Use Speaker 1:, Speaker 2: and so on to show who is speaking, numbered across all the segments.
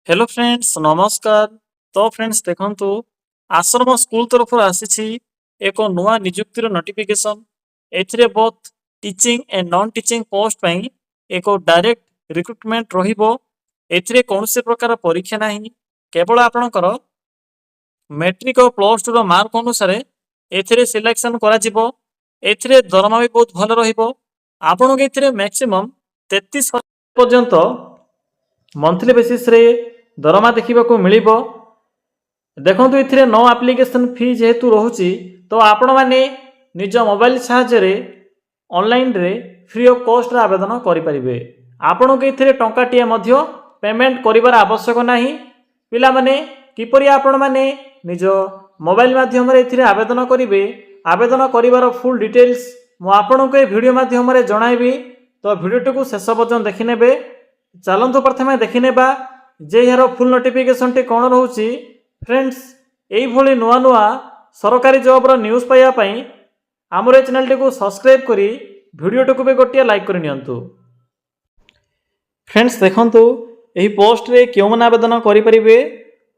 Speaker 1: Hello friends नमस्कार। तो friends देखंतु आश्रम स्कूल तरफ आसी एक नुआ निजुक्तिर नोटिफिकेशन एथिरे both teaching and non teaching post पई एक डायरेक्ट रिक्रुटमेंट रहिबो। एथिरे कोनसे प्रकार परीक्षा नाही, केवल आपणकर मैट्रिक और प्लस टू रो मार्क अनुसार एथिरे सिलेक्शन करा जिवो। एथिरे दरमा भी बहुत भल रहिबो। आपणक एथिरे मैक्सिमम 33,000 पर्यंत मंथली बेसिस रे दरमा देखा मिलिबो। देखंतु इथिरे नो एप्लिकेशन फी जेहेतु रोहुची तो आपण माने निज मोबाइल साहाय्य ऑनलाइन रे फ्री ऑफ कॉस्ट रे आवेदन करि परिबे। आपण के इथिरे टंकाटिए मध्य पेमेंट करिवार आवश्यक नाही। पिला माने किपरि आपण माने निज मोबाइल माध्यम रे इथिरे आवेदन करिवे, आवेदन करिवार फुल डिटेल्स मु आपण के वीडियो माध्यम रे जणाइबी। तो वीडियो को शेष पर्यंत देखि नेबे। चलंतु प्रथमे देखि नेबा जे यार फुल नोटिफिकेशन टी कौन रोची। फ्रेंड्स यही भली नुआ नुआ सरकारी जॉब रो न्यूज़ पाइबा पई हमर ए चैनल टी को सब्सक्राइब करी वीडियो टी को भी गोटिया लाइक करि नियंतु। फ्रेंड्स देखंतु एही पोस्ट रे केउ मन आवेदन करि परिबे,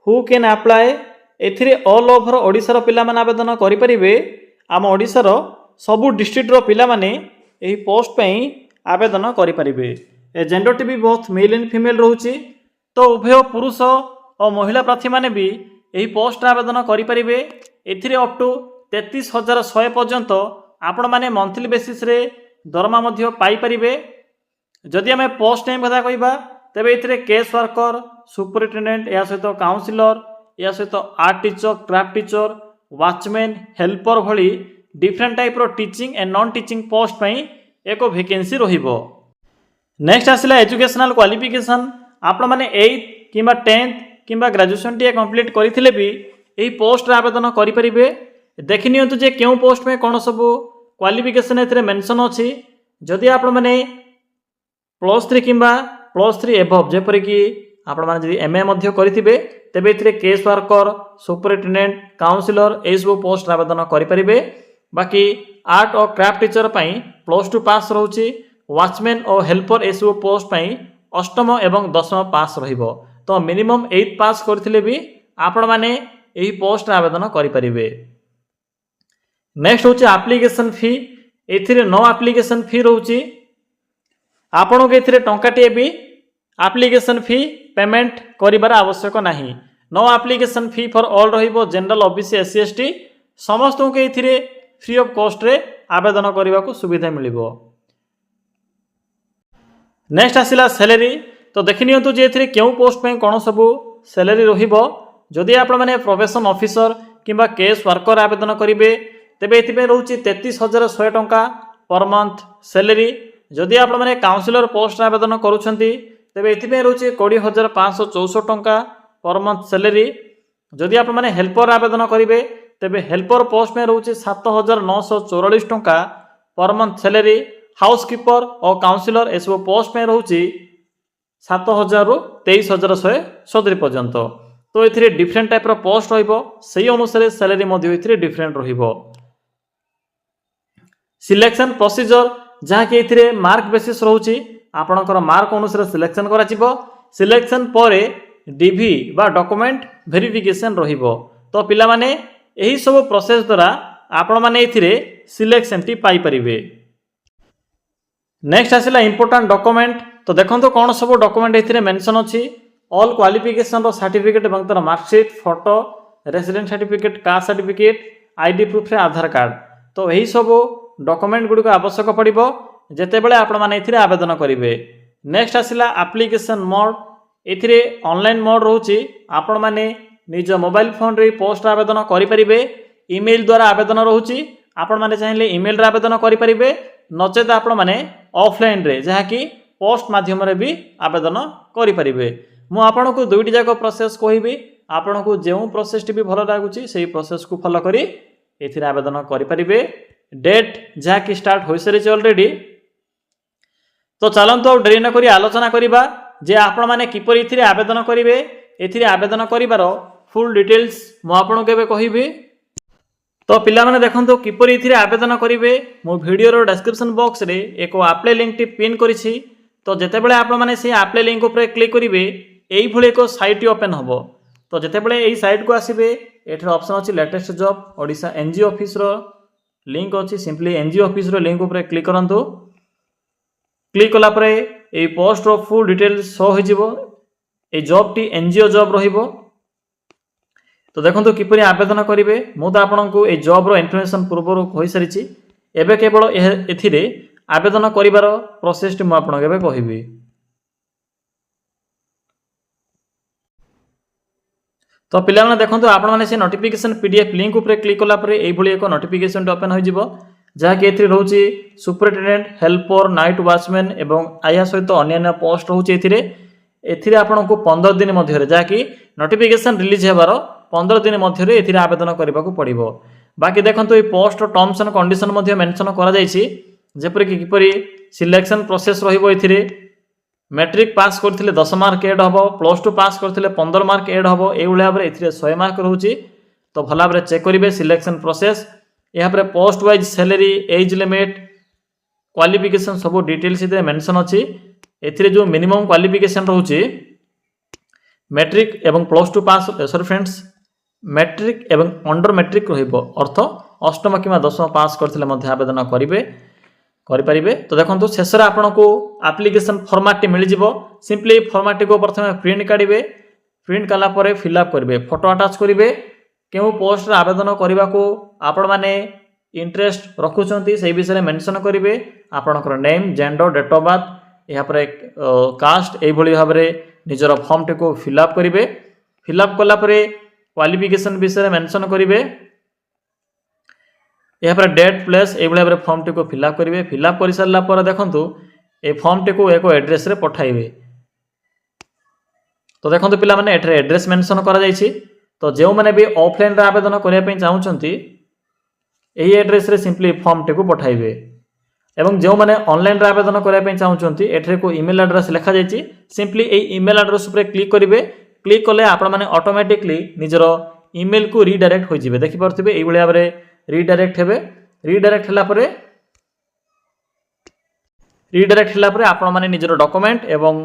Speaker 1: हु कैन अप्लाई। एथिरे ऑल ओवर ओडिसा रो पिला मन आवेदन करि परिबे। आम ओडिसा रो सबु डिस्ट्रिक्ट रो पिला माने एही पोस्ट पई आवेदन करि परिबे। ए जेंडर टी भी बहुत मेल एंड फीमेल रहउची। तो उभय पुरुष और महिला प्रार्थी माने भी यही पोस्ट आवेदन करें। एथिरे अप टू 33,100 पर्यंत आपण माने मंथली बेसिस रे दरमा मध्य पाई परिबे। जदि आम पोस्ट नेम कथा कहबा तेबे एथिरे केस वर्कर, सुपरिटेंडेंट, या सहित काउंसिलर, या सहित art teacher, craft teacher, watchman, helper भली डिफरेंट टाइप रो teaching and non teaching post पई एक वैकेंसी रहिबो। नेक्स्ट आसिला एजुकेशनल क्वालिफिकेशन। आपण माने 8th किंबा 10th किंबा ग्रेजुएशन टी कंप्लीट करथिले भी एही पोस्ट रे आवेदन करि परिबे। देखि नियंतु जे केउ पोस्ट में कोन सब क्वालिफिकेशन एथरे मेंशन अछि। जदि आपण माने +3 किंबा +3 एबव जेपरि कि आपण माने जदि एमए मध्य करथिबे तेबे एथरे केस वर्कर, सुपरिटेंडेंट, काउंसिलर ए सब पोस्ट आवेदन करि परिबे। बाकी आर्ट और क्राफ्ट टीचर पई +2 पास रहउची। वॉचमैन और हेल्पर ए सब पोस्ट पई अष्टम एवं दशम पास रहिबो। तो मिनिमम 8th पास करथिले भी आपण माने एही पोस्ट आवेदन करि परिबे। नेक्स्ट होची एप्लीकेशन फी। एथिरे नो एप्लीकेशन फी रहउची। आपण के एथिरे टंकाटिए भी एप्लीकेशन फी पेमेंट करिबार आवश्यक नाही। No application fee for all रहिबो। जनरल, ओबीसी, एससी, एसटी समस्त के एथिरे फ्री ऑफ कॉस्ट रे आवेदन करबा को सुविधा मिलिबो। Next आसिला salary. तो देखि नियंतु जे एथिरे केउ पोस्ट पे कोन सब सैलरी रहिबो। जदि आपण माने प्रोफेशन ऑफिसर किंबा केस वर्कर आवेदन करिवे तेबे एथि पे रहउची 33,100 टंका पर मंथ सैलरी। जदि आपण माने काउंसिलर पोस्ट आवेदन करूछंती तेबे एथि पे रहउची 20,564 टंका पर मंथ सैलरी। जदि आपण माने हेल्पर आवेदन करिवे तेबे हेल्पर पोस्ट में रहउची 7,944 टंका पर मंथ सैलरी। हाउसकीपर और काउंसिलर ए सब पोस्ट में रहउची 7,000 रु 23,170 पर्यंत। तो एथिरे डिफरेंट टाइप रो पोस्ट रहिबो, सही अनुसार सैलरी मध्ये एथिरे डिफरेंट रहिबो। सिलेक्शन प्रोसीजर जहाँ कि एथिरे मार्क बेसिस रहउची। आपणकर मार्क अनुसार सिलेक्शन करा जिवो। सिलेक्शन परे डीवी बा डॉक्यूमेंट वेरिफिकेशन रहिबो। तो पिला माने एही सब प्रोसेस द्वारा आपण माने एथिरे सिलेक्शन टी पाई परिबे। नेक्स्ट आसिला इंपोर्टेंट डॉक्यूमेंट। तो देखंतु कोन सब डॉक्यूमेंट एथिरे मेंशन अछि। ऑल क्वालिफिकेशन रो सर्टिफिकेट एवं तर marksheet, photo, resident certificate, caste certificate, ID proof रे आधार कार्ड। तो एही सब डॉक्यूमेंट गुडी को आवश्यक पड़िबो जेते बेले आपण माने एथिरे आवेदन करिवे। नेक्स्ट आसिला एप्लीकेशन मोड। एथिरे ऑनलाइन मोड रहउची। आपण माने निज मोबाइल फोन रे पोस्ट आवेदन करि परिबे। ईमेल द्वारा आवेदन रहउची। आपण माने चाहिले ईमेल रे आवेदन करि परिबे, नचेत आपण माने ऑफलाइन रे जहा कि पोस्ट माध्यम रे भी आवेदन करि परिबे। मु आपण को दुईटी जाक प्रोसेस कहबी। आपण को जेउ प्रोसेस टी भी भलो लागुची सेही प्रोसेस को फॉलो करी एथिरे आवेदन करि परिबे। डेट जहा कि स्टार्ट होई सरिचे ऑलरेडी। तो चलंतो डेरी न करी आलोचना करिबा जे आपण माने किपरि एथिरे आवेदन करिवे। एथिरे आवेदन करिवार फुल डिटेल्स मु आपण केबे कहबी। तो पिला माने देखंतु किपरि एथिरे आवेदन करिवे। मो वीडियो रो डिस्क्रिप्शन बॉक्स रे एको अप्लाई लिंक टी पिन करिछि। तो जेते बेले आपण माने से अप्लाई लिंक ऊपर क्लिक करिवे এইভাবে এক সাইট ওপেন হব। তো যেতবে এই সাইট को आसबे एठर ऑप्शन अच्छी latest job Odisha NGO office रो लिंक अच्छी सिंपली एनजीओ ऑफिस रो लिंक ऊपर क्लिक करंतु। क्लिक कला परे ए पोस्ट रो फुल डिटेल्स शो हो जिवो। ए जॉब टी एनजीओ जॉब रहिबो। तो देखंतु किपरि आवेदन करिवे मु तो आपनकु ए जॉब रो इन्फॉर्मेशन पूर्व होई सारिछि। एबे केवल एथिरे आवेदन करिवार प्रोसेस टी मु आपनक एबे कहिबी। तो पिला माने देखंतु आपण माने से नोटिफिकेशन पीडीएफ लिंक ऊपर क्लिक कला परे एई भली एक नोटिफिकेशन ओपन हो जिवो जहा कि एथि रहउची सुपरिटेंडेंट हेल्पर नाइट वॉचमैन एवं आया सहित अन्य पोस्ट रहउची एथिरे आपनको 15 दिन मध्य जहा कि नोटिफिकेशन रिलीज हेबार 15 दिन मध्य एथिरे आवेदन करबा को पड़िबो। बाकी देखंतु ए पोस्ट टर्म्स एंड कंडीशन मध्य मेंशन करा जायछि जेपरि कि किपरि सिलेक्शन प्रोसेस रहिबो। एथिरे मैट्रिक पास करथिले 10 मार्क एड हबो प्लस 2 पास करथिले 15 मार्क एड हबो ए उला भाबरे एथिरे 100 मार्क रहउची। तो भला भाबरे चेक करिवे सिलेक्शन प्रोसेस यहाँ पर post wise salary age limit qualification सब डिटेल्स इधर मेंशन अछि। एथिरे जो मिनिमम क्वालिफिकेशन रहउची मैट्रिक एवं प्लस 2 पास सॉरी फ्रेंड्स मैट्रिक एवं अंडर मैट्रिक रहिबो अर्थ अष्टम किमा दशम पास करथिले मध्ये आवेदन करिवे करिपारिबे। तो देखंतु शेषरे आपनको एप्लिकेशन फॉर्मेट मिल जिवो। सिंपली फॉर्मेट को प्रथमे प्रिंट काढिबे प्रिंट कला परे फिलअप करिवे फोटो अटैच करिवे केउ पोस्ट रे आवेदन करबा को आपण माने इंटरेस्ट रखुचंती से विषय मेंशन करिवे आपनकर name gender date of birth यहाँ पर कास्ट एई भली भाबरे निजर फॉर्म टे को फिलअप करिवे। फिलअप कला परे क्वालिफिकेशन विषय मेंशन करिवे यहाँ पर डेट प्लेस एई भली भाबरे फॉर्म टे को फिलअप करिवे। फिलअप करि सारला पर देखंतु ए फॉर्म टे को एक एड्रेस रे पठाइबे। तो देखंतु पिला माने एठरे एड्रेस मेंशन करा जायछि। तो जो मैंने भी ऑफलाइन रे आवेदन करने चाहूँगी यही एड्रेस रे सिंपली फॉर्म टे को पठाइबे एवं जो मैंने ऑनलाइन रे आवेदन करने चाहूँगी एठरे को ईमेल एड्रेस लिखा जायछि। सिंपली ए ईमेल एड्रेस ऊपर क्लिक करिवे क्लिक कले आपण माने ऑटोमेटिकली निजर ईमेल को रीडायरेक्ट हो जिवे। देखि परथिबे एई भली भाबरे रीडायरेक्ट हेबे। रीडायरेक्ट हला परे आपण माने निजर डॉक्यूमेंट एवं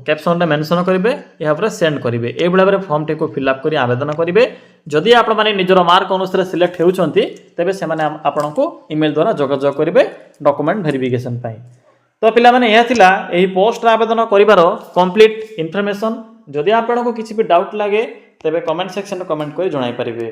Speaker 1: कैप्शन रे मेंशन करिवे यहाँ पर सेंड करिवे ए भली भाबरे फॉर्म टे को फिलअप करी आवेदन करिवे। जदि आपण माने निजर मार्क अनुसार सिलेक्ट हेउचंती तबे से माने आपनको ईमेल द्वारा जोगाजोग करिवे डॉक्यूमेंट वेरिफिकेशन पाई। तो पिला माने यह थिला एही पोस्ट रे आवेदन करिवार कंप्लीट इन्फॉर्मेशन। जदि आपनको किछि भी डाउट लागे तबे कमेंट सेक्शन रे कमेंट करि जणाई परिबे।